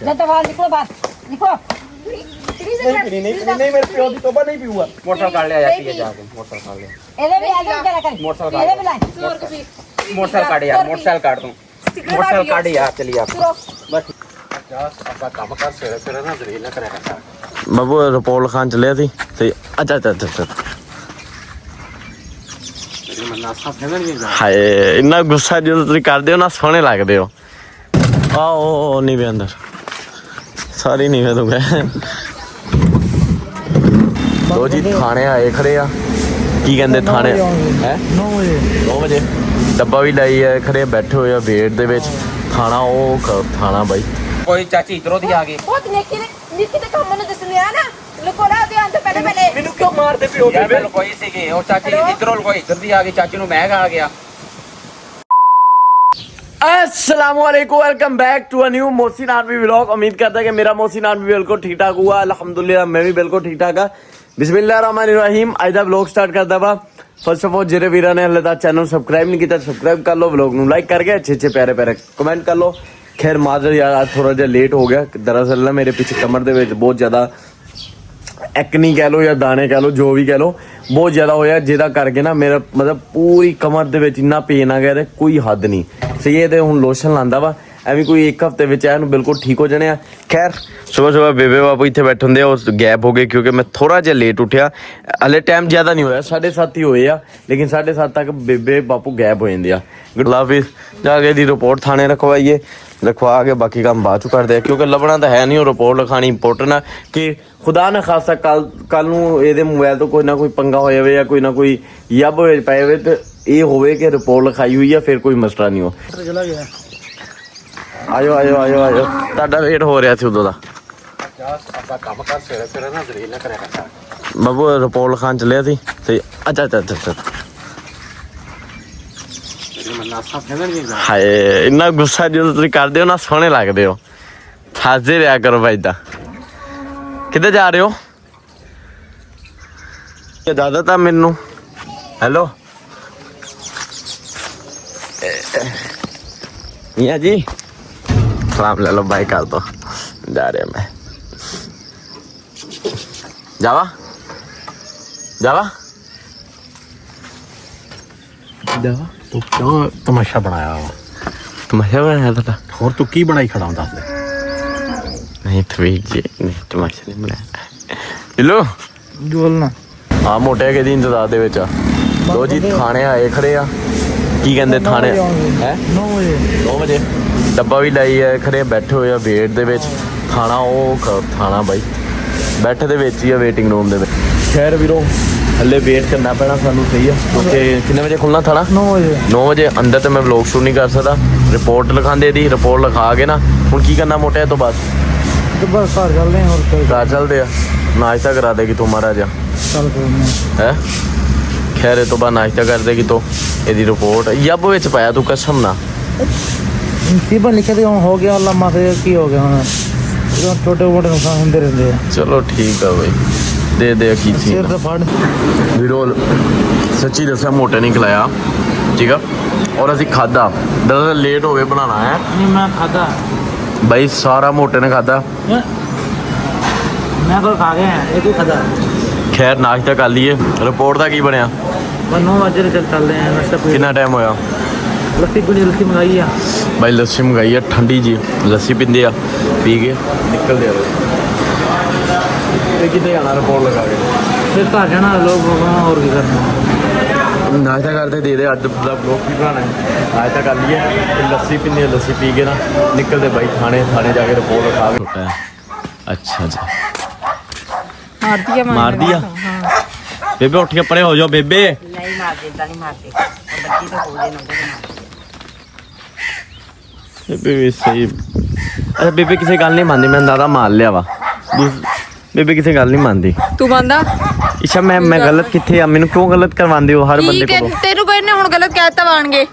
निकलो बाहर निकलो नहीं मेरे प्यो की तोबा नहीं पीऊंगा। मोटरसाइकिल काट लिया जाती है जाके मोटरसाइकिल काट लिया। एले भी आगे चला कर मोटरसाइकिल एले भी ला मोटरसाइकिल काट यार मोटरसाइकिल काट दूं मोटरसाइकिल काट यार चलिए आप बस आपका काम कर सिरे ना जरील ना करे करता बाबू रिपोर्ट खान चले थे ते अच्छा हाय इन्ना गुस्सा जो तुम करते हो ना सोहने लगते हो आओ नहीं भी अंदर सारी नहीं है तुम दो जी थाने आए खड़े आ की कहते थाने है 9 बजे डब्बा भी लाई है खड़े बैठे हुए वेट दे विच थाना ओ थाना भाई कोई चाची इधरों दी आ गई बहुत निकी ते काम ने दसने आ ना लुकोला दे अंत पहले मेनू क्यों मारते पियो यार कोई सीगे और चाची इधरों कोई इधर दी आ गई चाची नु मैं आ गया। अस्सलामुअलैकुम welcome back to a new Mohsin army vlog. उम्मीद करता है कि मेरा मोहसिन आर्मी बिल्कुल ठीक ठाक हुआ अल्हम्दुलिल्लाह मैं भी बिल्कुल ठीक ठाक हाँ। बिस्मिल्लाहिर्रहमानिर्रहीम आज दा व्लॉग स्टार्ट करदा वा। फर्स्ट ऑफ ऑल जेरे वीरा ने हले तक चैनल सब्सक्राइब नहीं किया सब्सक्राइब कर लो, व्लॉग नु लाइक करके अच्छे प्यारे प्यारे कमेंट कर लो। खैर माजर यार आज थोड़ा जिहा लेट हो गया, दरअसल ना मेरे पीछे कमर दे विच बहुत ज़्यादा एक्नी कह लो या दाने कह लो जो भी कह लो बहुत ज़्यादा होया जिहदा करके ना मेरा मतलब पूरी कमर दे विच इन्ना पेन आ गया कोई हद नहीं सही है। तो हुण लोशन लांदा वा एवं कोई एक हफ्ते में एन बिल्कुल ठीक हो जाने। खैर सुबह बेबे बाबू इतने बैठे होंगे उस गैप हो गए क्योंकि मैं थोड़ा जिहा लेट उठा। हले टाइम ज़्यादा नहीं होया 7:30 ही होए आ लेकिन 7:30 तक बेबे बापू गैप हो जाते हैं। गुड हाफिज जाके दी रिपोर्ट थाने रखवाइए रखवा के बाकी काम बाद चु करते हैं क्योंकि लभना तो है नहीं और रिपोर्ट लिखानी इंपोर्टेंट है कि खुदा ना खासा कल नूं ये मोबाइल तो कोई ना कोई पंगा हो जाए या कोई ना कोई यब हो पाए हुए तो ये होवे कि रिपोर्ट लिखाई हुई है फिर कोई मसला नहीं हो। आयो आयो आयो आयो ਤੁਹਾਡਾ ਵੇਟ ਹੋ ਰਿਹਾ ਸੀ ਉਦੋਂ ਦਾ आपका काम कर सिरे ना जरील ना करे करता ਬਾਬੂ ਰਿਪੋਰਟ ਲਿਖਾਣ ਚੱਲਿਆ ਸੀ ਤੇ ਅੱਛਾ ਹਾਏ ਇੰਨਾ ਗੁੱਸਾ ਜਦੋਂ ਤੁਸੀਂ ਕਰਦੇ ਹੋ ਨਾ ਸੋਹਣੇ ਲੱਗਦੇ ਹੋ ਹੱਸਦੇ ਰਿਹਾ ਕਰੋ ਭਾਈ ਦਾ। ਕਿੱਥੇ ਜਾ ਰਹੇ ਹੋ ਇਹ ਦਾਦਾ ਤਾਂ ਮੈਨੂੰ ਹੈਲੋ मियाँ जी सलाम ले लो भाई कर दो जा रहे मैं जावा जावा जावा तू क्यों तमाशा बनाया वा तमाशा बनाया था और तू की बनाई खड़ा दस दे नहीं ठीक जी नहीं तमाशा नहीं बनाया लो बोलना हाँ मोटे के दिन इंतजार दे विच दो जी थाने आए खड़े आ की कहते थाने है 9 बजे डब्बा भी लाई है खड़े बैठे हुए वेट दे विच थाना ओ थाना भाई बैठे दे विच ही वेटिंग रूम दे विच। खैर वीरो हले वेट करना पैना सानू सही है क्योंकि कितने बजे खुलना थाना 9 बजे अंदर तो मैं व्लॉग शूट नहीं कर सकता। रिपोर्ट लिखांदे दी रिपोर्ट लिखा के ना हुण की करना मोटे तो बस घर चलते हैं और घर चलते हैं नाश्ता करा देगी तू महाराजा है। खैर तो बाद नाश्ता कर देगी तो यदि रिपोर्ट यब विच पाया तू कसम ना सीबा लिखे थे हो गया अल्लाह माफी की हो गया हुण छोटे मोटे नुकसान होंदे रहंदे हैं। चलो ठीक है भाई दे दे की थी सिर ते फड़ वीरो सच्ची दसा मोटे नहीं खिलाया ठीक है और असी खादा दरअसल लेट हो गए बनाना है नहीं मैं खाता भाई सारा मोटे ने खादा मैं तो खा गया एक ही खाता। खैर नाश्ता कर लिए रिपोर्ट का की बनया 9 बजे चल रहे हैं नाश्ता कितना टाइम होया लस्सी पीनी लस्सी मंगाई है भाई लस्सी मंगाई है ठंडी जी लस्सी पींदे आ पी के निकल दे कितने जाना रिपोर्ट लगा के फिर घर जाना लोग और की करना नाश्ता करते दे अज का ब्लॉग भी बनाना है नाश्ता कर लिए लस्सी पीनी लस्सी पी के ना निकलते भाई थाने जाके रिपोर्ट लिखा के अच्छा जी मार दिया बेबे उठ के परे हो जाओ बेबे नहीं मारते बच्ची तो हो जाए बेबे भी सही अच्छा बेबे किसी गल नहीं मानती मैं दादा मार लिया वा बेबे किसी गल नहीं मानती तू मानदा इशा मैं गलत किथे आ मैनू क्यों गलत करवांदे हो हर बंदे को तेरू कोई ने हुण गलत कहता वाणगे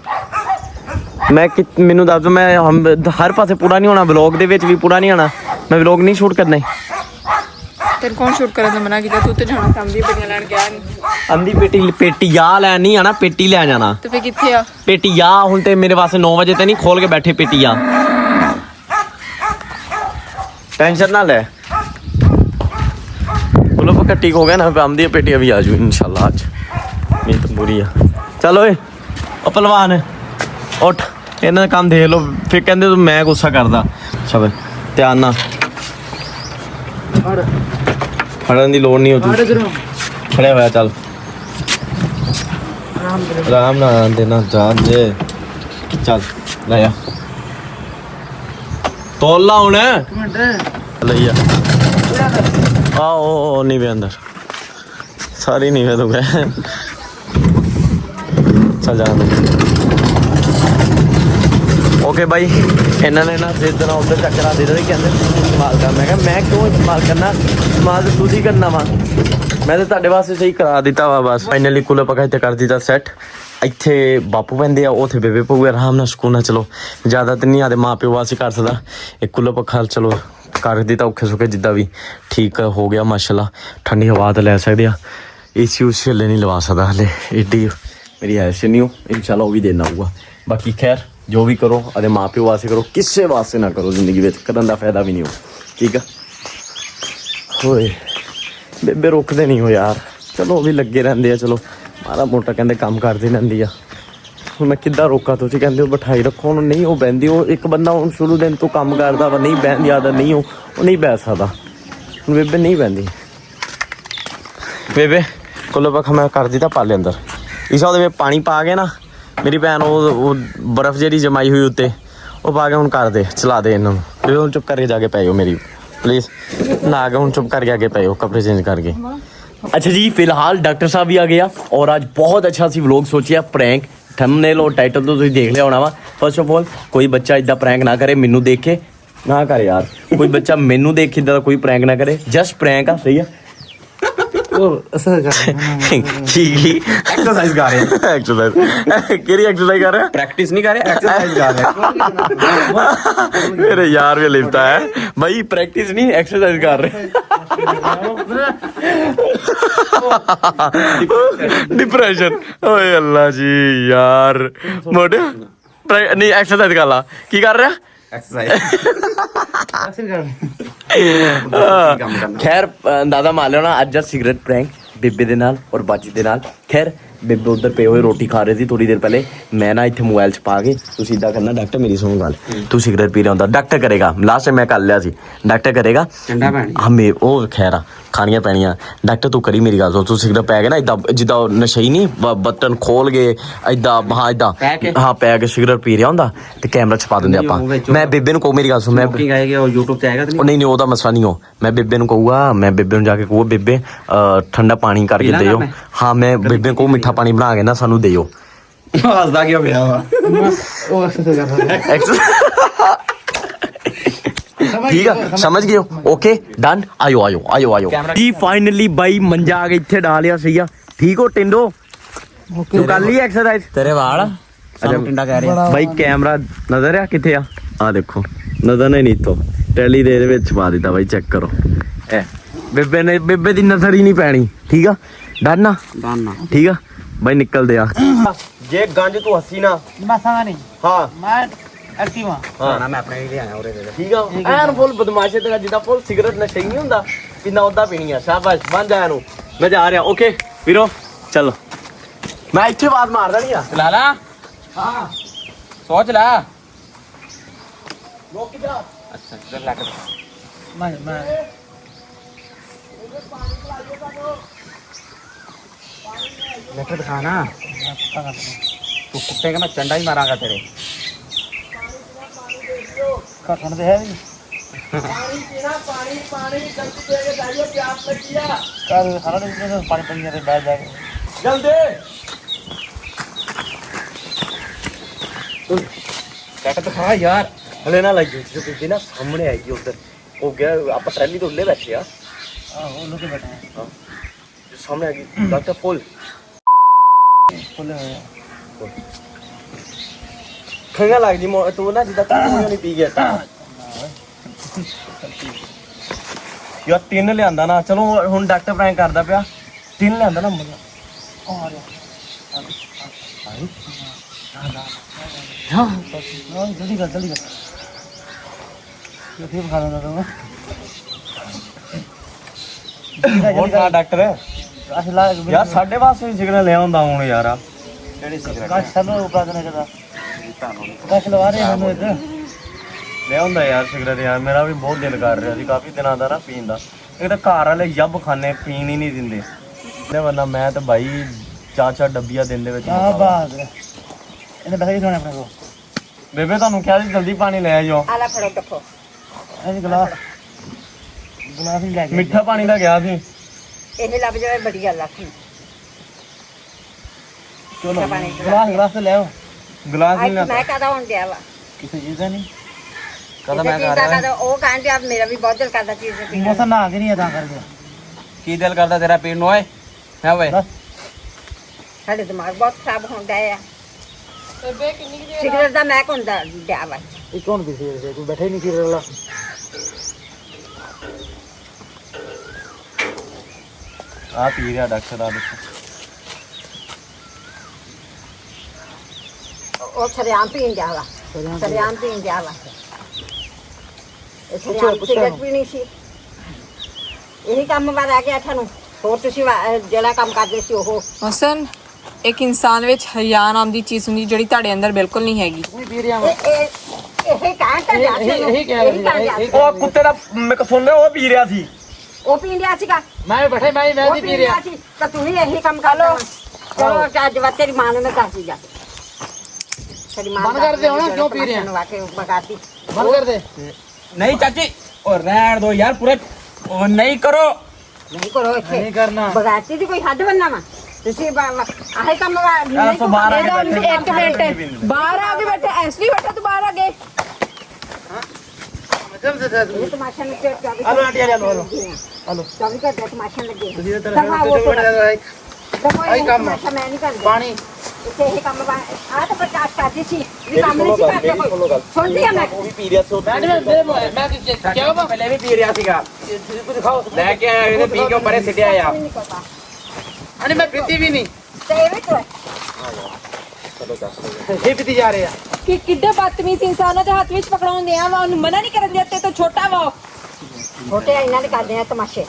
मैं मैनू दस दो मैं हम हर पासे पूरा नहीं होना व्लॉग दे विच भी पूरा नहीं आना मैं व्लॉग नहीं शूट करना तेरे कौन शूट करे तो मना किया तू तो जाना समझी पेटियां लैन गया नहीं अंधी पेटी या लैन नहीं आना पेटी ले जाना तो फिर किथे आ पेटी या हुण ते मेरे वास्ते 9 बजे ते नहीं खोल के बैठे पेटी या टेंशन ना ले। बोलो पक्का ठीक हो गया ना, आम दी पेटी अभी आ जाओ इंशाल्लाह आज, नहीं तो बुरी है। चलो ए ओ पहलवान उठ, इन्हां दा काम देख लो, फिर कहंदे तू मैं गुस्सा करदा। सब ध्यान ना फड़न दी लोड़ नहीं होती, खड़े होया चल आराम ना देना जान जे, चल ले आ तोल ला हुण लइया आओ नहीं वे अंदर सारी नहीं वे तो गए चल जान। ओके भाई इन्होंने ना जिस तरह उधर चक्कर दे रहे कहते इस्तेमाल कर, मैं क्यों इस्तेमाल करना, इस्तेमाल तो तुझ ही करना वा, मैं तो ਤੁਹਾਡੇ ਵਾਸਤੇ ਸਹੀ ਕਰਾ ਦਿੱਤਾ ਵਾ ਬਸ। ਫਾਈਨਲੀ ਕੂਲਰ ਪਕਾ ਇੱਥੇ ਕਰ ਦਿੱਤਾ ਸੈੱਟ, ਇੱਥੇ ਬਾਪੂ ਪੈਂਦੇ ਆ, ਉੱਥੇ ਬੇਬੇ ਪਊਗਾ ਆਰਾਮ ਨਾਲ ਸਕੂਨ ਨਾਲ। ਚਲੋ ਜ਼ਿਆਦਾ ਤਾਂ ਨਹੀਂ ਆਦੇ ਮਾਂ ਪਿਓ ਵਾਸਤੇ ਕਰ ਸਕਦਾ, ਇੱਕ ਕੂਲਰ ਪੱਖਾ ਚਲੋ ਕਰ ਦਿੱਤਾ ਔਖੇ ਸੌਖੇ ਜਿੱਦਾਂ ਵੀ ਠੀਕ ਹੋ ਗਿਆ ਮਾਸ਼ਾਅੱਲਾ। ਠੰਡੀ ਹਵਾ ਤਾਂ ਲੈ ਸਕਦੇ ਆ, ਏਸੀ ਉਸੇ ਹਲੇ ਨਹੀਂ ਲਵਾ ਸਕਦਾ ਹਲੇ, ਏਡੀ ਮੇਰੀ ਐਸ਼ ਨਹੀਂ ਹੋ, ਇਨਸ਼ਾਅੱਲਾ ਉਹ ਵੀ ਦੇਣਾ ਹੋਊਗਾ। ਬਾਕੀ ਖੈਰ ਜੋ ਵੀ ਕਰੋ ਆਦੇ ਮਾਂ ਪਿਓ ਵਾਸਤੇ ਕਰੋ, ਕਿਸੇ ਵਾਸਤੇ ਨਾ ਕਰੋ, ਜ਼ਿੰਦਗੀ ਵਿੱਚ ਕਰਨ ਦਾ ਫਾਇਦਾ ਵੀ ਨਹੀਂ ਹੋ, ਠੀਕ ਆ। ਹੋਏ ਬੇਬੇ ਰੁਕਦੇ ਨਹੀਂ ਹੋ ਯਾਰ, ਚਲੋ ਉਹ ਵੀ ਲੱਗੇ ਰਹਿੰਦੇ ਆ, ਚਲੋ ਮਾੜਾ ਮੋਟਾ ਕਹਿੰਦੇ ਕੰਮ ਕਰਦੀ ਰਹਿੰਦੀ ਆ, ਹੁਣ ਮੈਂ ਕਿੱਦਾਂ ਰੋਕਾਂ, ਤੁਸੀਂ ਕਹਿੰਦੇ ਹੋ ਬਿਠਾਈ ਰੱਖੋ ਉਹਨੂੰ, ਨਹੀਂ ਉਹ ਬਹਿੰਦੀ, ਉਹ ਇੱਕ ਬੰਦਾ ਹੁਣ ਸ਼ੁਰੂ ਦਿਨ ਤੋਂ ਕੰਮ ਕਰਦਾ ਵਾ, ਨਹੀਂ ਬਹਿਣ ਦੀ ਆਦਤ ਨਹੀਂ, ਉਹ ਨਹੀਂ ਬਹਿ ਸਕਦਾ, ਹੁਣ ਬੇਬੇ ਨਹੀਂ ਬਹਿੰਦੀ। ਬੇਬੇ ਕੋਲੋਂ ਪੱਖਾ ਮੈਂ ਕਰ ਦਿੱਤਾ ਪਾਲੇ ਅੰਦਰ, ਇਸ ਉਹਦੇ ਵਿੱਚ ਪਾਣੀ ਪਾ ਕੇ ਨਾ ਮੇਰੀ ਭੈਣ ਉਹ ਬਰਫ਼ ਜਿਹੜੀ ਜਮਾਈ ਹੋਈ ਉੱਤੇ ਉਹ ਪਾ ਕੇ ਹੁਣ ਕਰ ਦੇ, ਚਲਾ ਦੇ ਇਹਨਾਂ ਨੂੰ। ਹੁਣ ਚੁੱਪ ਕਰਕੇ ਜਾ ਕੇ ਪੈ ਜਾਓ ਮੇਰੀ प्लीज ना आगे हूँ, चुप करके आगे पे हो, कपड़े चेंज करके। अच्छा जी फिलहाल डॉक्टर साहब भी आ गया और आज बहुत अच्छा सी व्लॉग सोचिया प्रैंक, थंबनेल और टाइटल तो तुम देख लिया होना वा। फर्स्ट ऑफ ऑल कोई बच्चा इदा प्रैंक ना करे, मैनू देख के ना करे यार, कोई बच्चा मैनू देख के इदा कोई प्रैंक ना करे, जस्ट प्रैंक आ, सही है। एक्सरसाइज कर रहे हैं, एक्सरसाइज केरी एक्सरसाइज कर रहे हैं, प्रैक्टिस नहीं कर रहे, एक्सरसाइज कर रहे हैं। मेरे यार भी लिखता है भाई प्रैक्टिस नहीं एक्सरसाइज कर रहे हैं। डिप्रेशन ओए अल्लाह जी यार मोटे नहीं एक्सरसाइज कर ला की कर रहा खैर दादा मान लो ना अज सिगरेट प्रैंक बेबे दे नाल और बाजी दे नाल। खैर बेबे उधर पे हुए रोटी खा रहे थे थोड़ी देर पहले, मैं ना इतने मोबाइल च पा के तू सीधा करना डॉक्टर मेरी सुन गल, तू सिगरेट पी रहा होंदा डॉक्टर करेगा, लास्ट टाइम मैं कर लिया सी डॉक्टर करेगा हमें वो खैर खानियां पैनियां, डॉक्टर तू करी मेरी गल, तू सिगरेट पै के ना इदा जिदा नशई नहीं बटन खोल के इदा हाँ इदा हाँ पै के सिगरेट पी रहा होंदा ते कैमरा छपा देंगे आपां। मैं बेबे नूं कहूं मेरी गल सुन, मैं यूट्यूब ते आएगा नहीं ओहदा मसला नहीं हो, मैं बेबे नूं कहूंगा, मैं बेबे नूं जाके कहूंगा बेबे ठंडा पानी करके देओ, हाँ मैं बेबे को मीठा पानी बना के ना सानू देओ। हसदा क्यों पिया वा ठीक है समझ गए हो, ओके डन, आयो आयो आयो आयो जी। फाइनली भाई मंजा आ गया इत्थे डालिया सही है, ठीक हो टिंडो तू कर ली एक्सरसाइज, तेरे वाल अच्छा टिंडा कह रहा भाई कैमरा नजर आ किथे आ देखो नजर नहीं तो टैली दे विच पा दिता भाई, चेक करो ए बेबे ने बेबे दी नजर ही नहीं पैनी, ठीक है डन ना ठीक है भाई निकल दे आ जे गंज तू हसी ना मसा नहीं हाँ मैं एक्टिव हां ना मैं अपने लिए आया और ठीक है एन फुल बदमाशी तेरा जिदा फुल सिगरेट नशे नहीं हुंदा इना ओदा पीनी है। शाबाश बन जाया नु मैं जा रहा ओके वीरो चलो मैं इत्थे बात मारदा नहीं आ चला ला हां सोच ला रोक जा अच्छा इधर ला के मैं लेकर दिखा ना, तू कुत्ते का मैं चंडा ही मारांगा तेरे ठंड दे है पानी पीना पानी पानी जल्दी दे के जाइए प्यास लगी है कल खाना नहीं पानी पीने के बाद जाके जल्दी कैट दिखा यार हले ना लग जो पीछे ना सामने आएगी उधर हो गया आप ट्रैली तो ले बैठे यार हां वो लोग बैठे हैं हां जो सामने आएगी डॉक्टर फुल खंगा लग जी तू ना जिदा तू नहीं पी गया यार तीन लियांदा ना चलो हुन डॉक्टर प्रैंक करदा पिया तीन लियांदा ना मतलब आ रहा हां जल्दी कर फिर खा लेना तुम ਹੋਰ ਕਾ ਡਾਕਟਰ अच्छा ला ਯਾਰ ਸਾਡੇ ਵਾਸਤੇ ਸਿਗਨਲ ਲੈ ਆਉਂਦਾ ਹੁਣ ਯਾਰ ਕਿਹੜੀ ਸਿਗਨਲ काश सब उपादन करदा काश लवा रहे हैं इधर ਲੈ ਆਉਂਦਾ ਯਾਰ ਸਿਗਰਟ ਯਾਰ ਮੇਰਾ ਵੀ ਬਹੁਤ ਦਿਲ ਕਰ ਰਿਹਾ ਸੀ ਕਾਫੀ ਦਿਨਾਂ ਦਾ ਨਾ ਪੀਣ ਦਾ ਇੱਕ ਤਾਂ ਘਰ ਵਾਲੇ ਜੱਬ ਖਾਣੇ ਪੀਣ ਹੀ ਨਹੀਂ ਦਿੰਦੇ ਤੇ ਵਰਨਾ ਮੈਂ ਤਾਂ ਭਾਈ ਚਾਰ ਡੱਬੀਆਂ ਦਿਨ ਦੇ ਵਿੱਚ हां बात इन्हें बैठे सोने अपने को ਬੇਬੇ ਤੁਹਾਨੂੰ ਕਿਹਾ ਸੀ ਜਲਦੀ ਪਾਣੀ ਲੈ ਆਇਓ ਆਲਾ ਫੜੋ ਟੱਪੋ ऐसे गिलास गिलास ही लेके ਮਿੱਠਾ ਪਾਣੀ ਦਾ ਗਿਆ ਸੀ ਇਹ ਲੱਭ ਜਾਵੇ ਬੜੀ ਗੱਲ ਆ चलो पानी गिलास गिलास तो ले आओ ਗਲਾਸ ਅੱਜ ਨਹੀਂ ਮੈਂ ਕਹਦਾ ਹੁਣ ਗਿਆ ਵਾ किसी चीज का नहीं ਕਹਦਾ ਕਿਸੇ ਮੈਂ ਚੀਜ਼ ਕਰ ਦਾ ਰਿਹਾ ਕਹਦਾ ਉਹ ਕਹਿੰਦੇ ਆ ਮੇਰਾ ਵੀ ਬਹੁਤ ਦਿਲ ਕਰਦਾ ਚੀਜ਼ ਪੀਣ ਨੂੰ। मौसम ना आगे नहीं अदा कर दिया ਕੀ ਦਿਲ ਕਰਦਾ ਤੇਰਾ ਪੀਣ ਨੂੰ ਓਏ ਹੈ ਓਏ बस ਸਾਡੇ ਦਿਮਾਗ ਬਹੁਤ ਖਰਾਬ ਹੁੰਦਾ ਆ ਬੇਬੇ ਕਿੰਨੀ ਕੁ ਦੇਰ ਸਿਗਰਟ ਦਾ ਮੈਂ ਹੁੰਦਾ ਡਿਆ ਵਾ ये कौन पी रहे थे कोई बैठे ही नहीं पी रहा ਆ ਪੀ ਰਿਹਾ ਡਾਕਟਰ ਆ ਦੇਖੋ ਉਹ ਸ਼ਰਿਆਮ ਪੀਣ ਡਿਆ ਵਾ ਸ਼ਰਿਆਮ ਪੀਣ ਡਿਆ ਵਾ ਇਹ ਸ਼ਰਿਆਮ ਸਿਗਰਟ ਪੀਣੀ ਸੀ ਇਹੀ ਕੰਮ ਵਾ ਰਹਿ ਗਿਆ ਤੁਹਾਨੂੰ ਹੋਰ ਤੁਸੀਂ ਜਿਹੜਾ ਕੰਮ ਕਰਦੇ ਸੀ ਉਹ ਮੋਹਸਿਨ ਇੱਕ ਇਨਸਾਨ ਵਿੱਚ ਹਯਾ ਨਾਮ ਦੀ ਚੀਜ਼ ਹੁੰਦੀ ਜਿਹੜੀ ਤੁਹਾਡੇ ਅੰਦਰ ਬਿਲਕੁਲ ਨਹੀਂ ਹੈਗੀ ਇਹ ਕਹਿੰਦਾ ਜਾ ਉਹ ਕੁੱਤੇ ਦਾ ਮੈਂ ਸੁਣ ਰਿਹਾ ਉਹ ਪੀ ਰਿਹਾ ਸੀ ਉਹ ਪੀਣ ਡਿਆ ਸੀਗਾ मैं बैठे मैं ਉਹ नहीं पी ਪੀਣ रहा ਡਿਆ ਸੀ ਤਾਂ ਤੂੰ ਵੀ ਇਹੀ ਕੰਮ ਕਰ ਲੋ ਚਲੋ ਅੱਜ ਵਾ ਤੇਰੀ ਮਾਂ ਨੂੰ ਮੈਂ ਦੱਸਦੀ ਜਾ ਤੇਰੀ ਮਾਂ ਬੰਦ ਕਰ ਦਿਓ ਨਾ, ਕਿਉਂ ਪੀ ਰਹੇ ਆ? ਵਾਕੇ ਬਗਾਤੀ बंद कर दे ਨਹੀਂ ਚਾਚੀ ਉਹ ਰਹਿਣ ਦੋ ਯਾਰ ਪੂਰੇ ਉਹ ਨਹੀਂ ਕਰੋ ਨਹੀਂ ਕਰੋ ਇੱਥੇ नहीं करना ਬਗਾਤੀ ਦੀ ਕੋਈ ਹੱਦ ਬੰਨਾ ਵਾ ਤੁਸੀਂ ਆਹੇ ਕੰਮ ਵਾ ਯਾਰ ਸੋ ਬਾਹਰ ਆ ਕੇ ਬੈਠੇ ਇੱਕ ਮਿੰਟ ਬਾਹਰ ਆ ਕੇ ਬੈਠਾ ਐਸ ਨਹੀਂ ਬੈਠਾ ਤੂੰ ਬਾਹਰ ਆ ਕੇ ਇਹ ਤਮਾਸ਼ਾ ਨੂੰ ਤੇ hello aunty hello hello hello 24 ਘੰਟੇ ਤਮਾਸ਼ਾ ਲੱਗੇ तुझे तो ਦਫਾ ਉਹ आई काम ਤਮਾਸ਼ਾ ਮੈਂ ਨਹੀਂ ਕਰਦੀ पानी ਇੱਥੇ ਇਹ ਕੰਮ ਵਾ ਆ ਤਾਂ ਪ੍ਰਕਾਸ਼ ਕਰਦੀ ਸੀ ਵੀ ਕੰਮ ਨਹੀਂ ਸੀ ਕਰਦੇ ਕੋਈ ਸੁਣਦੀ ਆ ਮੈਂ ਵੀ ਪੀ ਰਿਹਾ ਸੀ मैं क्या हुआ ਪਹਿਲੇ ਵੀ ਪੀ ਰਿਹਾ ਸੀਗਾ कुछ खाओ ਲੈ ਕੇ ਆਇਆ ਇਹਨੇ ਪੀ ਕੇ ਪਰੇ ਸਿੱਟਿਆ ਆ ਨਹੀਂ ਪਤਾ अरे मैं पीती भी नहीं ਤੇ ਇਹ ਵੀ ਤੂੰ ये पीती जा रहे हैं ਕਿ ਕਿੱਡਾ ਬਦਤਮੀਜ਼ ਇਨਸਾਨਾਂ ਦੇ ਹੱਥ ਵਿੱਚ ਪਕੜਾਉਂਦੇ ਆ ਵਾ ਉਹਨੂੰ ਮਨਾ ਨਹੀਂ ਕਰਨ ਦੇ ਤੇ ਛੋਟਾ ਵਾ ਉਹ। ਛੋਟੇ ਇਹਨਾਂ ਦੇ ਕਰਦੇ ਆ ਤਮਾਸ਼ੇ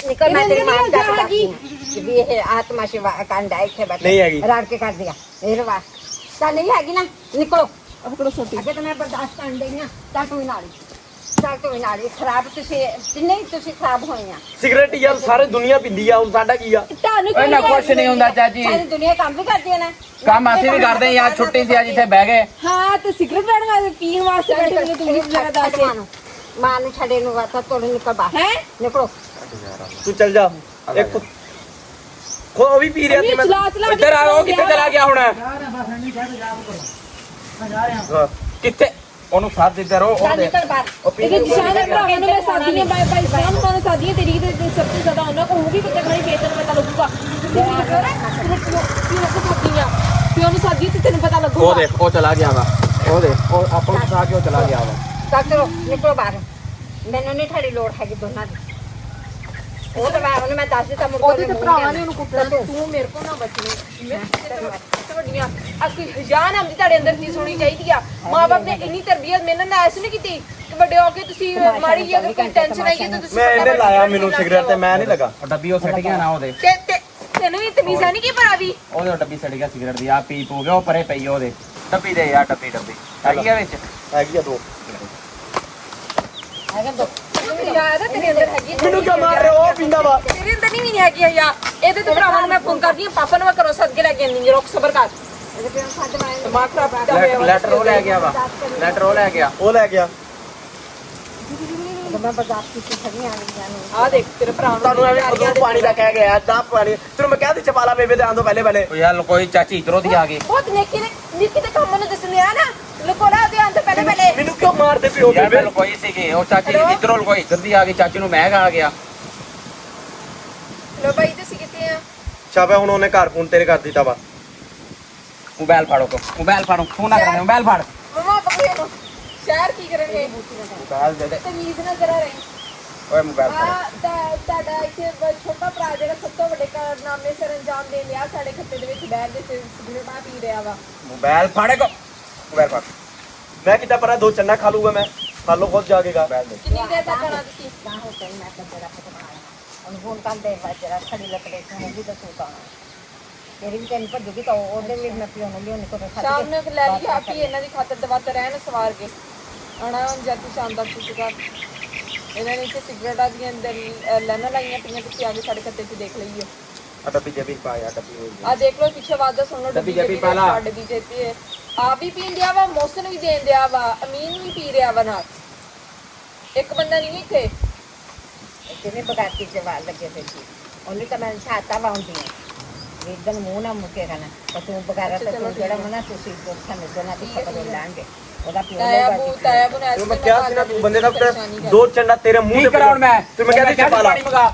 ਨਿਕਲ ਮੈਂ ਤੇਰੀ ਮਾਂ ਦਾ ਦੱਸਦੀ ਵੀ ਇਹ ਆ ਤਮਾਸ਼ੇ ਕੰਡਾ ਇੱਥੇ ਬੈਠ ਨਹੀਂ ਹੈਗੀ। ਰੜ ਕੇ ਕਰ ਦਿਆ ਇਹ ਰਵਾ ਤਾਂ ਨਹੀਂ ਹੈਗੀ ਨਾ ਨਿਕਲੋ ਪਕੜੋ ਸੋਟੀ ਅੱਗੇ ਤਾਂ ਮੈਂ ਬਰਦਾਸ਼ਤ ਕਰਨ ਡਈ ਆ ਤਾਂ ਤੂੰ ਨਾਲ ਚੱਲ ਤੂੰ ਨਾਲ ਖਰਾਬ ਤੁਸੀਂ ਤਿੰਨੇ ਹੀ ਤੁਸੀਂ ਖਰਾਬ ਹੋਏ ਆ ਸਿਗਰਟ ਯਾਰ ਸਾਰੇ ਦੁਨੀਆ ਪਿੰਦੀ ਆ ਹੁਣ ਸਾਡਾ ਕੀ ਆ ਤੁਹਾਨੂੰ ਓਏ ਨਾ ਕੁਛ ਨਹੀਂ ਹੁੰਦਾ ਚਾਚੀ ਸਾਰੀ ਦੁਨੀਆ ਕੰਮ ਵੀ ਕਰਦੀ ਹੈ ਨਾ ਕੰਮ ਅਸੀਂ ਵੀ ਕਰਦੇ ਆ ਯਾਰ ਛੁੱਟੀ ਸੀ ਅੱਜ ਇੱਥੇ ਬਹਿ ਗਏ ਹਾਂ ਤੇ ਸਿਗਰਟ ਲੈਣ ਵਾਸਤੇ ਪੀਣ ਵਾਸਤੇ ਬੈਠੇ ਹੋਏ ਤੂੰ ਵੀ ਜਰਾ ਦੱਸ ਮਾਂ ਨੂੰ ਛੱਡੇ ਨੂੰ ਵਾਤਾ ਤੋੜ ਨਿਕਲ ਬਾਹਰ ਹੈ ਨਿਕਲੋ ਤੂੰ ਚੱਲ ਜਾ ਇੱਕ ਖੋ ਉਹ ਵੀ ਪੀ ਰਿਹਾ ਸੀ ਮੈਂ ਚਲਾ ਇੱਧਰ ਆ ਉਹ ਕਿੱਥੇ ਚਲਾ ਗਿਆ ਹੁਣ ਕਿੱਥੇ ਉਹਨੂੰ ਸਾਥ ਦਿੱਤੇ ਰਹੋ ਚੱਲ ਨਿਕਲ ਬਾਹਰ ਇਹਦੇ ਜਿਸ਼ਾਨ ਦੇ ਭਰਾਵਾਂ ਨੂੰ ਮੈਂ ਸਾਦੀਆਂ ਬਾਈ ਬਾਈ ਸਾਹਮ ਨੂੰ ਸਾਦੀਆਂ ਤੇਰੀ ਤੇ ਸਭ ਤੋਂ ਜ਼ਿਆਦਾ ਉਹਨਾਂ ਕੋ ਹੋਊਗੀ ਕੁੱਤੇ ਖਾਣੀ ਫੇਰ ਤੈਨੂੰ ਪਤਾ ਲੱਗੂਗਾ ਕਿਉਂ ਨੂੰ ਸਾਦੀ ਤੇ ਤੈਨੂੰ ਪਤਾ ਉਹ ਲੱਗੂਗਾ ਦੇਖ ਉਹ ਚਲਾ ਗਿਆ ਵਾ ਉਹ ਦੇਖ ਉਹ ਆਪਾਂ ਨੂੰ ਉਠਾ ਕੇ ਉਹ ਚਲਾ ਗਿਆ ਵਾ ਚੱਲ ਚਲੋ ਨਿਕਲੋ ਬਾਹਰ ਮੈਨੂੰ ਨਹੀਂ ਤੁਹਾਡੀ ਲੋੜ ਹੈਗੀ ਦੋਨਾਂ ਦੀ ਉਹ ਤਾਂ ਉਹਨੇ ਮੈਂ ਦੱਸ ਦਿੱਤਾ ਮੁੜ ਉਹਦੇ ਤੇ ਭਰਾਵਾਂ ਨੇ ਉਹਨੂੰ ਕੁੱਟਣਾ ਤੂੰ ਮੇਰੇ ਕੋ ਨਾ ਬਚਣੀ ਮੈਂ ਵੱਡੀਆਂ ਅਸੀ ਜਾਨ ਆਮਦੀ ਤੁਹਾਡੇ ਅੰਦਰ ਚੀਜ਼ ਹੋਣੀ ਚਾਹੀਦੀ ਆ ਮਾਂ-ਬਾਪ ਨੇ ਇੰਨੀ ਤਰਬੀਅਤ ਮੈਨੂੰ ਨਾ ਐਸ ਨਹੀਂ ਕੀਤੀ ਕਿ ਵੱਡੇ ਹੋ ਕੇ ਤੁਸੀਂ ਮਾੜੀ ਜਿਹੀ ਅਗਰ ਕੋਈ ਟੈਨਸ਼ਨ ਆਈ ਹੈ ਤਾਂ ਤੁਸੀਂ ਮੈਂ ਇਹਨੇ ਲਾਇਆ ਮੈਨੂੰ ਸਿਗਰਟ ਤੇ ਮੈਂ ਨਹੀਂ ਲਗਾ ਉਹ ਡੱਬੀ ਉਹ ਸੱਟ ਗਿਆ ਨਾ ਉਹਦੇ ਤੇ ਤੈਨੂੰ ਵੀ ਤਮੀਜ਼ ਨਹੀਂ ਕੀ ਭਰਾ ਵੀ ਉਹਦੇ ਡੱਬੀ ਸੜ ਗਿਆ ਸਿਗਰਟ ਦੀ ਆ ਪੀ ਪੂ ਗਿਆ ਉਹ ਪਰੇ ਪਈ ਉਹਦੇ ਡੱਬੀ ਦੇ ਯਾਰ ਡੱਬੀ ਹੈਗੀ ਆ ਵਿੱਚ ਹੈਗੀ ਆ ਦੋ ਹੈਗਾ ਦੋ ਯਾਦ ਹੈ ਤੇਰੇ ਅੰਦਰ ਹੈਗੀ ਮੈਨੂੰ ਕਿਉਂ ਮਾਰ ਰਹੇ ਹੋ ਉਹ ਪੀਂਦਾ ਵਾ ਤੇਰੇ ਅੰਦਰ ਨਹੀਂ ਹੈਗੀ ਯਾ ਇਹਦੇ ਤੇ ਭਰਾਵਾਂ ਨੂੰ ਮੈਂ ਫੋਨ ਕਰਦੀ ਹਾਂ ਪਾਪਾ ਨੂੰ ਮੈਂ ਕਰੋ ਸਦਕੇ ਲੈ ਕੇ ਆਂਦੀ ਰੁਕ ਸਬਰ ਕਰ ਇਹਦੇ ਪਿਓ ਸਾਡੇ ਮਾਂ ਦਿਮਾਗ ਖਰਾਬ ਕੀਤਾ ਹੋਇਆ ਵਾ। ਲੈਟਰ ਉਹ ਲੈ ਗਿਆ ਵਾ ਲੈਟਰ ਉਹ ਲੈ ਗਿਆ ਉਹ ਲੈ ਗਿਆ ਮੈਂ ਬਰਦਾਸ਼ਤ ਕੀਤੀ ਸਭੀ ਆਣੀਆਂ ਨੂੰ ਆ ਦੇਖ ਤੇਰੇ ਭਰਾ ਨੂੰ ਤੁਹਾਨੂੰ ਐਵੇਂ ਉਦੋਂ ਪਾਣੀ ਦਾ ਕਹਿ ਗਿਆ ਤਾਂ ਪਾਣੀ ਤੈਨੂੰ ਮੈਂ ਕਹਿ ਦਿੱਤਾ ਚਪਾਲਾ ਬੇਬੇ ਦੇ ਆਂਦੋਂ ਪਹਿਲੇ ਉਹ ਯਾਰ ਕੋਈ ਚਾਚੀ ਇਧਰੋਂ ਦੀ ਆ ਗਈ ਬਹੁਤ ਨਿੱਕੀ ਦੇ ਕੰਮ ਨੂੰ ਦੱਸਦੇ ਆ ਨਾ ਲੁਕੋੜਾ ਦੇ ਅੰਤ ਪਹਿਲੇ ਮੈਨੂੰ ਕਿਉਂ ਮਾਰਦੇ ਪਿਓ ਬੇਬੇ ਯਾਰ ਕੋਈ ਸੀਗੇ ਉਹ ਚਾਚੀ ਇਧਰੋਂ ਕੋਈ ਇੱਧਰ ਦੀ ਆ ਗਈ ਚਾਚੀ ਨੂੰ ਮਹਿਕ ਆ ਗਿਆ ਲੋ ਬਾਈ ਤੁਸੀਂ ਕਿੱਥੇ ਆ ਸ਼ਾਬਾ ਹੁਣ ਉਹਨੇ ਘਰ ਫੋਨ ਤੇਰੇ ਕਰ ਦਿੱਤਾ ਵਾ ਮੋਬਾਈਲ ਫਾੜੋ ਫੋਨ ਨਾ ਕਰ ਮੋਬਾਈਲ ਫਾੜ ਮਮਾ ਪਕੜੇ ਨੂੰ ਸ਼ਹਿਰ ਕੀ ਕਰਨਗੇ ਮੋਬਾਈਲ ਦੇ ਦੇ ਤਮੀਜ਼ ਨਾ ਕਰਾ ਰਹੀ ਓਏ ਮੋਬਾਈਲ ਫਾੜ ਤੁਹਾਡਾ ਇੱਥੇ ਛੋਟਾ ਭਰਾ ਜਿਹੜਾ ਸਭ ਤੋਂ ਵੱਡੇ ਕਾਰਨਾਮੇ ਸਰ ਅੰਜਾਮ ਦੇ ਲਿਆ ਸਾਡੇ ਖੱਤੇ ਦੇ ਵਿੱਚ ਬੈਠ ਦੇ ਸਿਗਰਟਾਂ ਪੀ ਰਿਹਾ ਵਾ ਮੋਬਾਈਲ ਫਾੜੇਗਾ मोबाइल पर मैं कितना परा 2 चन्ना खा लूंगा मैं खा लो खुद जाके गा ਕਿੰਨੀ ਦੇਰ ਤੱਕ ਆਣਾ ਤੁਸੀਂ ਨਾ ਹੋ ਗਈ ਮੈਂ ਤਾਂ ਤੇਰਾ ਪਤਾ ਹੁਣ ਫੋਨ ਕਰਦੇ ਵਾ ਜਰਾ ਖੜੀ ਲੱਕੜੇ ਤੋਂ ਹੋਗੀ ਤਾਂ ਤੂੰ ਤਾਂ ਤੇਰੀ ਵੀ ਤੈਨੂੰ ਭੱਜੂਗੀ ਤਾਂ ਉਹਦੇ ਵੀ ਮੈਂ ਪਿਓ ਨੂੰ ਲਿਓਨੇ ਕੋਲ ਖਾ ਸ਼ਾਮ ਨੂੰ ਲੈ ਲਈ ਆਪੀ ਇਹਨਾਂ ਦੀ ਖਾਤਰ ਦਵਾਤ ਰਹਿਣ ਸਵਾਰ ਕੇ ਆਣਾ ਜਦ ਸ਼ਾਮ ਤੱਕ ਤੁਸੀਂ ਘਰ ਇਹਨਾਂ ਨੇ ਇੱਥੇ ਸਿਗਰਟਾਂ ਦੀਆਂ ਅੰਦਰ ਲੈਣਾ ਲਾਈਆਂ ਪਈਆਂ ਤੁਸੀਂ ਆ ਕੇ ਸਾਡੇ ਖੱਤੇ 'ਚ ਦੇਖ ਲਈਓ डब्बी जबी पाया डब्बी ਆ ਦੇਖ ਲਓ ਪਿੱਛੇ ਆਵਾਜ਼ ਸੁਣ ਲਓ ਡੱਬੀ ਜੱਬੀ ਪਾ ਲਾ। ਸਾਡੇ ਦੀ ਜੇਤੀ ਹੈ ਆਪ ਵੀ ਪੀਣ ਦਿਆ ਵਾ ਮੋਸਨ ਵੀ ਦੇਣ ਦਿਆ ਵਾ ਅਮੀਨ ਵੀ ਪੀ ਰਿਹਾ ਵਾ ਨਾਲ ਇੱਕ ਬੰਦਾ ਨਹੀਂ ਇੱਥੇ ਕਿਵੇਂ ਬਗਾਤੀ ਚ ਵਾਲ ਲੱਗੇ ਤੇ ਸੀ ਉਹਨੇ ਤਾਂ ਮੈਂ ਛਾਤਾ ਵਾਉਂਦੀ ਹਾਂ ਇਦਾਂ ਮੂੰਹ ਨਾ ਮੁੱਕੇ ਖਾਣਾ ਪਰ ਤੂੰ ਬਗਾਰਾ ਤਾਂ ਤੂੰ ਜਿਹੜਾ ਮਨਾ ਤੁਸੀਂ ਦੋਖਾ ਨੇ ਦੋਨਾਂ ਦੀ ਪਕੜ ਲਾਂਗੇ ਉਹਦਾ ਪਿਓ ਤਾਇਆ ਬੂ ਨੇ तो मैं क्या सुना तू बंदे ना 2 चन्ना तेरे मुंह नहीं कराउन मैं तू मैं कहती क्या पानी मंगा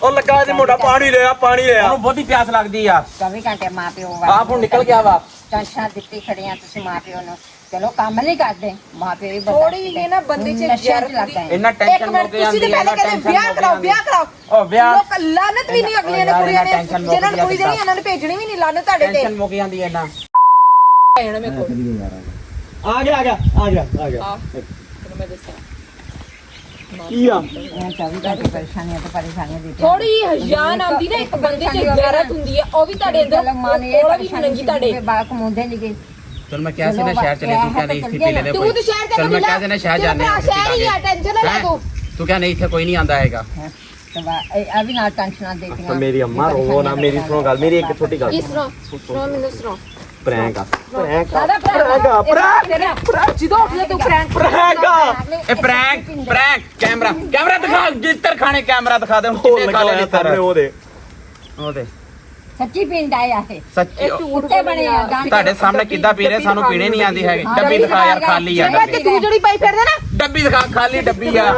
और लगा दे मोटा पानी ले आ ਉਹਨੂੰ ਬਹੁਤੀ ਪਿਆਸ ਲੱਗਦੀ ਆ 24 ਘੰਟੇ ਮਾਂ ਪਿਓ ਆਪ ਹੁਣ ਨਿਕਲ ਗਿਆ ਵਾ ਟੈਨਸ਼ਨ ਦਿੱਤੀ ਖੜੀਆਂ ਤੁਸੀਂ ਮਾਂ ਪਿਓ ਨੂੰ ਚਲੋ ਕੰਮ ਨਹੀਂ ਕਰਦੇ ਮਾਂ ਪਿਓ ਹੀ ਥੋੜੀ ਜਿਹੀ ਨਾ ਬੰਦੇ 'ਚ ਨਸ਼ਿਆਂ 'ਚ ਲੱਗਦਾ ਹੈ ਇੰਨਾ ਟੈਨਸ਼ਨ ਹੋ ਕੇ ਤੁਸੀਂ ਜਾਂਦੀ ਤੇ ਹੈ ਪਹਿਲੇ ਕਹਿੰਦੇ ਵਿਆਹ ਕਰਾਓ ਵਿਆਹ ਕਰਾਓ ਉਹ ਵਿਆਹ ਲੋਕ ਲਾਨਤ ਵੀ ਨਹੀਂ ਅਗਲੀਆਂ ਨੇ ਕੁੜੀਆਂ ਨੇ ਜਿਹਨਾਂ ਨੂੰ ਕੁੜੀ ਦੇਣੀ ਇਹਨਾਂ ਨੇ ਭੇਜਣੀ ਵੀ ਨਹੀਂ ਲਾਨਤ ਤੁਹਾਡੇ ਤੇ ਟੈਨਸ਼ਨ ਮੁੱਕ ਜਾਂਦੀ ਹੈ ਇੰਨਾ ਆਣਾ ਮੇਰੇ ਕੋਲ आ गया ਆ ਤੈਨੂੰ ਮੈਂ ਦੱਸਾਂ किया 24 ਘੰਟੇ ਪਰੇਸ਼ਾਨੀਆਂ ਤੇ ਪਰੇਸ਼ਾਨੀਆਂ ਦਿੱਤੀਆਂ ਥੋੜੀ ਹਜ਼ਾਨ ਆਉਂਦੀ ਨਾ ਇੱਕ ਬੰਦੇ 'ਚ ਗੈਰਤ ਹੁੰਦੀ ਹੈ ਉਹ ਵੀ ਤੁਹਾਡੇ ਅੰਦਰ ਮਾਂ ਨੇ ਇਹ ਥੋੜਾ ਵੀ ਪਰੇਸ਼ਾਨੀ ਹੋਣਗੀ ਤੁਹਾਡੇ ਬਾਕ ਮੁੰਡੇ ਨਹੀਂ ਗਏ ਚਲ ਮੈਂ ਕਿਹਾ ਸੀ ਨਾ ਸ਼ਹਿਰ ਚਲੇ ਤੂੰ ਕਹਿੰਦਾ ਇੱਥੇ ਪੀ ਲੈਦੇ ਤੂੰ ਤਾਂ ਸ਼ਹਿਰ ਚਲ ਮੈਂ ਕਿਹਾ ਸੀ ਨਾ ਸ਼ਹਿਰ ਜਾਣੇ ਸ਼ਹਿਰ ਹੀ ਆ ਟੈਨਸ਼ਨ ਨਾ ਲੈ ਤੂੰ ਤੂੰ ਕਹਿੰਦਾ ਇੱਥੇ ਕੋਈ ਨਹੀਂ ਆਂਦਾ ਹੈਗਾ ਆ ਵੀ ਨਾਲ ਟੈਨਸ਼ਨਾਂ ਦੇਤੀਆਂ मेरी अम्मा रो ना मेरी सुनो गल मेरी एक छोटी गल ਕਿਸ ਤਰ੍ਹਾਂ ਸੁਣੋ ਮੈਨੂੰ ਸੁਣੋ प्रैंक ਦਾਦਾ ਪ੍ਰੈਂਕ ਜਦੋਂ ਉੱਠਦੇ ਤੂੰ ਪ੍ਰੈਂਕ ਇਹ ਪ੍ਰੈਂਕ ਕੈਮਰਾ ਦਿਖਾ ਜਿੱਤਰ ਖਾਣੇ ਕੈਮਰਾ ਦਿਖਾ ਦੇ ਹੁਣ ਉਹ ਕਿੰਨੇ ਖਾ लगा ਲੈਣੇ सामने ਉਹਦੇ ਸੱਚੀ ਪਿੰਡ ਆਇਆ ਹੈ ਸੱਚੀ ਉੱਤੇ ਬਣੇ ਆ ਗਾਂਧੀ ਤੁਹਾਡੇ ਸਾਹਮਣੇ ਕਿੱਦਾਂ ਪੀ ਰਹੇ ਸਾਨੂੰ ਪੀਣੇ ਨਹੀਂ ਆਉਂਦੀ ਹੈਗੀ ਡੱਬੀ ਦਿਖਾ ਯਾਰ ਖਾਲੀ ਆ ਤੇ ਤੂੰ ਜਿਹੜੀ ਪਾਈ ਫਿਰਦਾ ਨਾ ਡੱਬੀ ਦਿਖਾ ਖਾਲੀ ਡੱਬੀ ਆ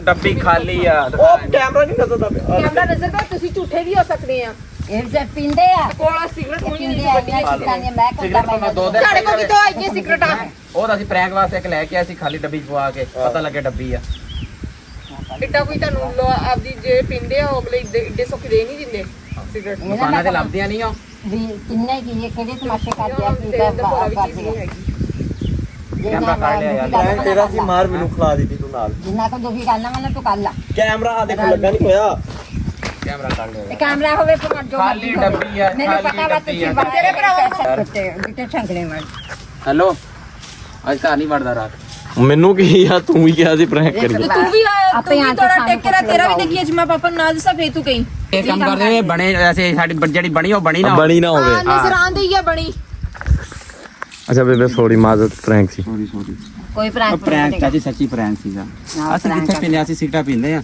ਡੱਬੀ ਖਾਲੀ ਆ ओ कैमरा नहीं नजर आता ਕੈਮਰਾ ਨਜ਼ਰ ਕਰ ਤੁਸੀਂ ਝੂਠੇ ਵੀ ਹੋ ਸਕਦੇ ਆ ਇਹ ਜੇ ਪਿੰਦੇ ਆ ਕੋਲਾ ਸਿਗਰਟ ਹੋਣੀ ਪਿੰਦੇ ਨਹੀਂ ਆ ਵੱਡੀ ਸਿੱਕਾਂ ਦੀਆਂ ਮੈਂ ਸਿਗਰਟ ਤੋਂ ਮੈਂ 2 ਦਿਨ ਤੁਹਾਡੇ ਕੋਲ ਕਿਤੋਂ ਆਈਆਂ ਸਿਗਰਟਾਂ ਉਹ ਤਾਂ ਅਸੀਂ ਪ੍ਰੈਂਕ ਵਾਸਤੇ ਇੱਕ ਲੈ ਕੇ ਆਏ ਸੀ ਖਾਲੀ ਡੱਬੀ ਚ ਪਵਾ ਕੇ ਪਤਾ ਲੱਗੇ ਡੱਬੀ ਆ ਇੱਡਾ ਕੋਈ ਤੁਹਾਨੂੰ ਆਪਦੀ ਜੇ ਪਿੰਦੇ ਆ ਉਹ ਅਗਲੇ ਇੱਡੇ ਸੁੱਖ ਦੇ ਨਹੀਂ ਦਿੰਦੇ ਸਿਗਰਟ ਦੁਕਾਨਾਂ ਤੇ ਲੱਭਦੀਆਂ ਨਹੀਂ ਆ ਵੀ ਕਿੰਨੇ ਕੀ ਇਹ ਕਿਹੜੇ ਤਮਾਸ਼ੇ ਕਰਦੇ ਆ ਕੀ ਤੇ ਅੰਦਰ ਭੋਰਾ ਵੀ ਚੀਜ਼ ਕਰਦੇ ਨਹੀਂ ਆ ਹੈਗੀ ਕੈਮਰਾ ਕੱਢ ਲਿਆ ਯਾਰ प्रैंक तेरा सी मार मेनू खिला दी थी तू नाल ਜਿੰਨਾ ਕੋ ਦੁਖੀ ਕਰਨਾ ਮਨ ਤੂੰ ਕਰ ਲਾ कैमरा आ देखो लगा नहीं होया ਕੈਮਰਾ ਕੱਢ ਲਿਆ ਤੇ ਕੈਮਰਾ ਹੋਵੇ ਫਿਰ ਜੋ ਖਾਲੀ ਡੱਬੀ ਆ ਮੈਨੂੰ ਖਾਲੀ ਪਤਾ ਵਾ ਡੱਬੀ ਤੁਸੀਂ ਆ ਤੇਰੇ ਭਰਾ ਕਿਤੇ ਛੰਗਲੇ ਮਾਰ ਹੈਲੋ ਅੱਜ ਤਾਂ ਨਹੀਂ ਵੜਦਾ ਰਾਤ ਮੈਨੂੰ ਕੀ ਆ ਤੂੰ ਹੀ ਕਿਹਾ ਸੀ ਪ੍ਰੈਂਕ ਤੂੰ ਵੀ ਤੂੰ ਵੀ ਥੋੜਾ ਟੇਕ ਕੇ ਤੇਰਾ ਵੀ ਦੇਖੀ ਅੱਜ ਮੈਂ ਪਾਪਾ ਨਾਲ ਦੱਸਾਂ ਫੇਰ ਤੂੰ ਕਹੀਂ ਇਹ ਕੰਮ ਕਰਦੇ ਹੋਏ ਬਣੇ ਐਸੇ ਸਾਡੀ ਜਿਹੜੀ ਬਣੀ ਉਹ ਬਣੀ ਨਾ ਹੋਵੇ। ਬਣੀ ਨਾ ਹੋਵੇ ਨਜ਼ਰ ਆਂਦੀ ਹੀ ਆ ਬਣੀ ਅੱਛਾ ਬੇਬੇ ਸੌਰੀ ਮਾਜ਼ਰਤ ਪ੍ਰੈਂਕ ਸੀ ਕੋਈ ਪ੍ਰਾਂਕ ਪ੍ਰੈਂਕ ਚਾਚੀ ਸੱਚੀ ਪ੍ਰੈਂਕ ਸੀਗਾ ਅਸੀਂ ਕਿੱਥੇ ਪੀਂਦੇ ਅਸੀਂ ਸਿਗਰਟਾਂ ਪੀਂਦੇ ਆ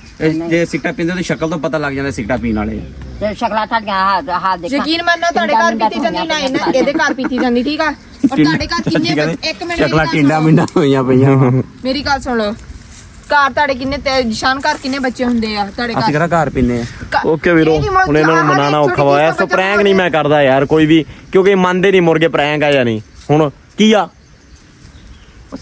ਜੇ ਸਿਗਰਟਾਂ ਪੀਂਦੇ ਤਾਂ ਸ਼ਕਲ ਤੋਂ ਪਤਾ ਲੱਗ ਜਾਂਦਾ ਸਿਗਰਟਾਂ ਪੀਣ ਵਾਲੇ ਤੇ ਸ਼ਕਲਾਂ ਤੁਹਾਡੀਆਂ ਹਾਲ ਦੇਖ ਯਕੀਨ ਮੰਨੋ ਤੁਹਾਡੇ ਘਰ ਪੀਤੀ ਜਾਂਦੀ ਨਾ ਇਹਦੇ ਘਰ ਪੀਤੀ ਜਾਂਦੀ ਠੀਕ ਆ ਔਰ ਤੁਹਾਡੇ ਘਰ ਕਿੰਨੇ ਇੱਕ ਮਿੰਟ ਸ਼ਕਲਾਂ ਟਿੰਡਾ ਮਿੰਡਾ ਹੋਈਆਂ ਪਈਆਂ ਮੇਰੀ ਗੱਲ ਸੁਣ ਲਓ ਘਰ ਤੁਹਾਡੇ ਕਿੰਨੇ ਨਿਸ਼ਾਨ ਘਰ ਕਿੰਨੇ ਬੱਚੇ ਹੁੰਦੇ ਆ ਤੁਹਾਡੇ ਅਸੀਂ ਘਰ ਕਿਹੜਾ ਘਰ ਪੀਂਦੇ ਆ ਓਕੇ ਵੀਰੋ ਹੁਣ ਇਹਨਾਂ ਨੂੰ ਮਨਾਣਾ ਔਖਾ ਹੋਇਆ ਸੋ ਪ੍ਰੈਂਕ ਨਹੀਂ ਮੈਂ ਕਰਦਾ ਯਾਰ ਕੋਈ ਵੀ ਕਿਉਂਕਿ ਮੰਨਦੇ ਨਹੀਂ ਮੁਰਗੇ ਪ੍ਰੈਂਕ ਆ ਜਾਂ ਨਹੀਂ ਹੁਣ ਕੀ ਆ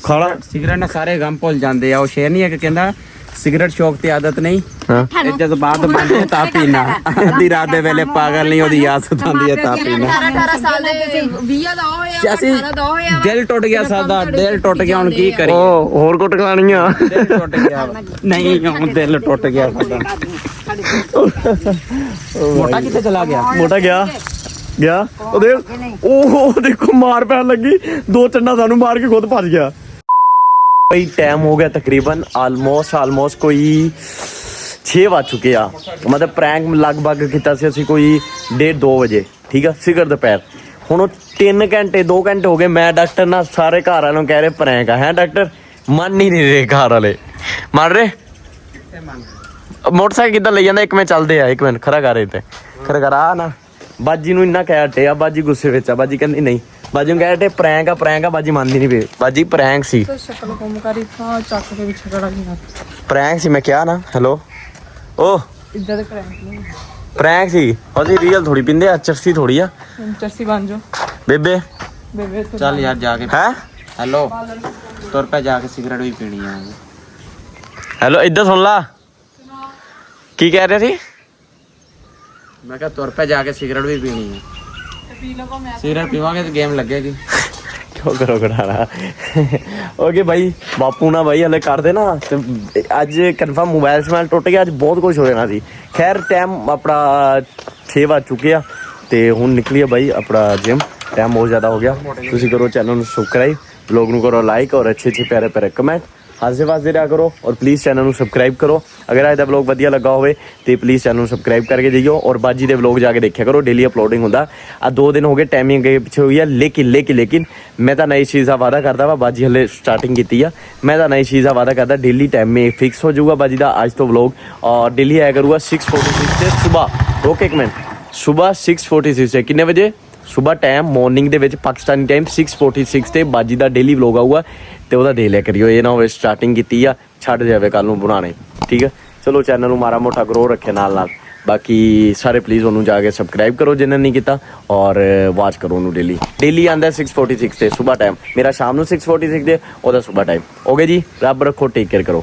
ਖਾਲਾ ਸਿਗਰਟ ਨਾਲ ਸਾਰੇ ਗਮ ਭੁੱਲ ਜਾਂਦੇ ਆ ਉਹ ਸ਼ੇਰ ਨਹੀਂ ਹੈ ਕਿ ਕਹਿੰਦਾ ਸਿਗਰਟ ਸ਼ੌਕ ਤੇ ਆਦਤ ਨਹੀਂ ਹਾਂ ਇਹ ਜਜ਼ਬਾਤ ਬੰਦੇ ਤਾਂ ਪੀਣਾ ਅੱਧੀ ਰਾਤ ਦੇ ਵੇਲੇ ਪਾਗਲ ਨਹੀਂ ਉਹਦੀ ਆਦਤ ਆਉਂਦੀ ਹੈ ਤਾਂ ਪੀਣਾ 18 ਸਾਲ ਦੇ 20 ਦਾ ਹੋਇਆ ਅਸੀਂ 18 ਦਾ ਹੋਇਆ ਦਿਲ ਟੁੱਟ ਗਿਆ ਸਾਡਾ ਦਿਲ ਟੁੱਟ ਗਿਆ ਹੁਣ ਕੀ ਕਰੀਏ ਉਹ ਹੋਰ ਕੁੱਟ ਖਾਣੀ ਆ ਦਿਲ ਟੁੱਟ ਗਿਆ ਨਹੀਂ ਹੁਣ ਦਿਲ ਟੁੱਟ ਗਿਆ ਸਾਡਾ ਮੋਟਾ ਕਿੱਥੇ ਚਲਾ ਗਿਆ ਮੋਟਾ ਗਿਆ ਉਹ ਦੇਖ ਉਹ ਦੇਖੋ ਮਾਰ ਪੈਣ ਲੱਗੀ 2 ਚੰਡਾ ਸਾਨੂੰ ਮਾਰ ਕੇ ਖੁਦ ਭੱਜ ਗਿਆ ਭਾਈ ਟਾਈਮ ਹੋ ਗਿਆ ਤਕਰੀਬਨ ਆਲਮੋਸਟ ਕੋਈ 6 ਵੱਜ ਚੁੱਕੇ ਆ ਮਤਲਬ ਪ੍ਰੈਂਕ ਲਗਭਗ ਕੀਤਾ ਸੀ ਅਸੀਂ ਕੋਈ 1:30-2 ਵਜੇ ਠੀਕ ਆ ਸਿਗਰ ਦੁਪਹਿਰ ਹੁਣ ਉਹ 3 ਘੰਟੇ 2 ਘੰਟੇ ਹੋ ਗਏ ਮੈਂ ਡਾਕਟਰ ਨਾਲ ਸਾਰੇ ਘਰ ਵਾਲਿਆਂ ਨੂੰ ਕਹਿ ਰਹੇ ਪ੍ਰੈਂਕ ਆ ਹੈ ਡਾਕਟਰ ਮੰਨ ਹੀ ਨਹੀਂ ਰਹੇ ਘਰ ਵਾਲੇ ਮੰਨ ਰਹੇ ਮੋਟਰਸਾਈਕਲ ਕਿੱਦਾਂ ਲਈ ਜਾਂਦਾ ਇੱਕ ਮਿੰਟ ਚੱਲਦੇ ਆ ਇੱਕ ਮਿੰਟ ਖੜਾ ਕਰ ਰਹੇ ਤੇ ਖੜਾ ਕਰ ਆ ਨਾ ਬਾਜੀ ਨੂੰ ਇੰਨਾ ਕਹਿ ਹਟਿਆ ਬਾਜੀ ਗੁੱਸੇ ਵਿੱਚ ਆ ਬਾਜੀ ਕਹਿੰਦੀ ਨਹੀਂ ਬਾਜੀ ਨੂੰ ਕਹਿ ਹਟੇ ਪ੍ਰੈਂਕ ਆ ਬਾਜੀ ਮੰਨਦੀ ਨਹੀਂ ਪਈ ਬਾਜੀ ਪ੍ਰੈਂਕ ਸੀ ਸ਼ਕਲ ਕੋਮ ਕਰੀ ਥਾ ਚੱਕ ਕੇ ਪਿੱਛੇ ਖੜਾ ਗਿਆ ਪ੍ਰੈਂਕ ਸੀ ਮੈਂ ਕਿਹਾ ਨਾ ਹੈਲੋ ਓ ਇੱਦਾਂ ਦੇ ਪ੍ਰੈਂਕ ਨਹੀਂ ਪ੍ਰੈਂਕ ਸੀ ਉਹਦੀ ਰੀਅਲ ਥੋੜੀ ਪਿੰਦੇ ਆ ਚਰਸੀ ਥੋੜੀ ਆ ਚਰਸੀ ਬਣ ਜਾ ਬੇਬੇ ਬੇਬੇ ਚੱਲ ਯਾਰ ਜਾ ਕੇ ਹੈ ਹੈਲੋ ਤੁਰ ਪੈ ਜਾ ਕੇ ਸਿਗਰਟ ਵੀ ਪੀਣੀ ਆ ਹੈਲੋ ਇੱਧਰ ਸੁਣ ਲਾ ਕੀ ਕਹਿ ਰਹੇ ਸੀ ਮੈਂ ਕਿਹਾ ਤੁਰ ਪੈ ਜਾ ਕੇ ਸਿਗਰਟ ਵੀ ਪੀਣੀ ਆ ਸਿਗਰਟ ਪੀਵਾਂਗੇ ਤੇ ਗੇਮ ਲੱਗੇਗੀ। ਕਿਉਂ ਕਰੋ ਘਟਾਣਾ ਓਕੇ ਭਾਈ ਬਾਪੂ ਨਾ ਭਾਈ ਹਲੇ ਕਰਦੇ ਨਾ ਤੇ ਅੱਜ ਕਨਫਰਮ ਮੋਬਾਈਲ ਸਮਾਈਲ ਟੁੱਟ ਗਿਆ, ਅੱਜ ਬਹੁਤ ਕੁਝ ਹੋ ਜਾਣਾ ਸੀ। ਖੈਰ ਟਾਈਮ ਆਪਣਾ 6 ਵੱਜ ਚੁੱਕੇ ਆ ਤੇ ਹੁਣ ਨਿਕਲੀਏ ਭਾਈ ਆਪਣਾ ਜਿਮ, ਟਾਈਮ ਬਹੁਤ ਜ਼ਿਆਦਾ ਹੋ ਗਿਆ। ਤੁਸੀਂ ਕਰੋ ਚੈਨਲ ਨੂੰ ਸਬਸਕ੍ਰਾਈਬ, ਵਲੌਗ ਨੂੰ ਕਰੋ ਲਾਈਕ ਔਰ ਅੱਛੇ ਅੱਛੇ ਪਿਆਰੇ ਪਿਆਰੇ ਕਮੈਂਟ ਹਾਸੇ ਵਾਸਤੇ ਰਿਹਾ ਕਰੋ ਔਰ ਪਲੀਜ਼ ਚੈਨਲ ਨੂੰ ਸਬਸਕ੍ਰਾਈਬ ਕਰੋ। ਅਗਰ ਅੱਜ ਦਾ ਵਲੌਗ ਵਧੀਆ ਲੱਗਾ ਹੋਵੇ ਤੇ ਪਲੀਜ਼ ਚੈਨਲ ਨੂੰ ਸਬਸਕ੍ਰਾਈਬ ਕਰਕੇ ਜਾਈਓ ਔਰ ਬਾਜੀ ਦੇ ਵਲੌਗ ਜਾ ਕੇ ਦੇਖਿਆ ਕਰੋ, ਡੇਲੀ ਅਪਲੋਡਿੰਗ ਹੁੰਦਾ। ਆ 2 ਦਿਨ ਹੋ ਗਏ ਟਾਈਮਿੰਗ ਅੱਗੇ ਪਿੱਛੇ ਹੋਈ ਆ, ਲੇਕਿਨ ਮੈਂ ਤਾਂ ਨਈ ਚੀਜ਼ ਦਾ ਵਾਅਦਾ ਕਰਦਾ ਵਾ। ਬਾਜੀ ਹਲੇ ਸਟਾਰਟਿੰਗ ਕੀਤੀ ਆ, ਮੈਂ ਤਾਂ ਨਈ ਚੀਜ਼ ਦਾ ਵਾਅਦਾ ਕਰਦਾ ਡੇਲੀ ਟਾਈਮ ਫਿਕਸ ਹੋ ਜਾਊਗਾ ਬਾਜੀ ਦਾ ਅੱਜ ਤੋਂ ਵਲੌਗ। ਔਰ ਡੇਲੀ ਆਇਆ ਕਰੂਗਾ 6:46 ਤੇ ਸੁਬਾਹ। ਓਕੇ ਇੱਕ ਮਿੰਟ, ਸੁਬਾਹ 6:46 ਤੇ ਕਿੰਨੇ ਵਜੇ? ਸੁਬਾਹ ਟਾਈਮ ਮਾਰਨਿੰਗ ਦੇ ਵਿੱਚ ਪਾਕਿਸਤਾਨੀ ਟਾਈਮ 6:46 ਤੇ ਬਾਜੀ ਦਾ ਡੇਲੀ ਵਲੌਗ ਆਊਗਾ ਤੇ ਉਹਦਾ ਦੇਖ ਲਿਆ ਕਰਿਓ। ਇਹ ਨਾ ਹੋਵੇ ਸਟਾਰਟਿੰਗ ਕੀਤੀ ਆ ਛੱਡ ਜਾਵੇ ਕੱਲ ਨੂੰ ਬਣਾਉਣੇ, ਠੀਕ ਹੈ। ਚਲੋ ਚੈਨਲ ਨੂੰ ਮਾੜਾ ਮੋਟਾ ਗਰੋ ਰੱਖੇ ਨਾਲ ਬਾਕੀ ਸਾਰੇ ਪਲੀਜ਼ ਉਹਨੂੰ ਜਾ ਕੇ ਸਬਸਕ੍ਰਾਈਬ ਕਰੋ ਜਿਨ੍ਹਾਂ ਨੇ ਕੀਤਾ ਔਰ ਵਾਚ ਕਰੋ ਉਹਨੂੰ ਡੇਲੀ ਆਉਂਦਾ 6:46 ਤੇ ਸੁਬਾਹ ਟਾਈਮ, ਮੇਰਾ ਸ਼ਾਮ ਨੂੰ 6:46 ਤੇ ਉਹਦਾ ਸੁਬਾਹ ਟਾਈਮ। ਓਕੇ ਜੀ, ਰੱਬ ਰੱਖੋ, ਟੇਕ ਕੇਅਰ ਕਰੋ।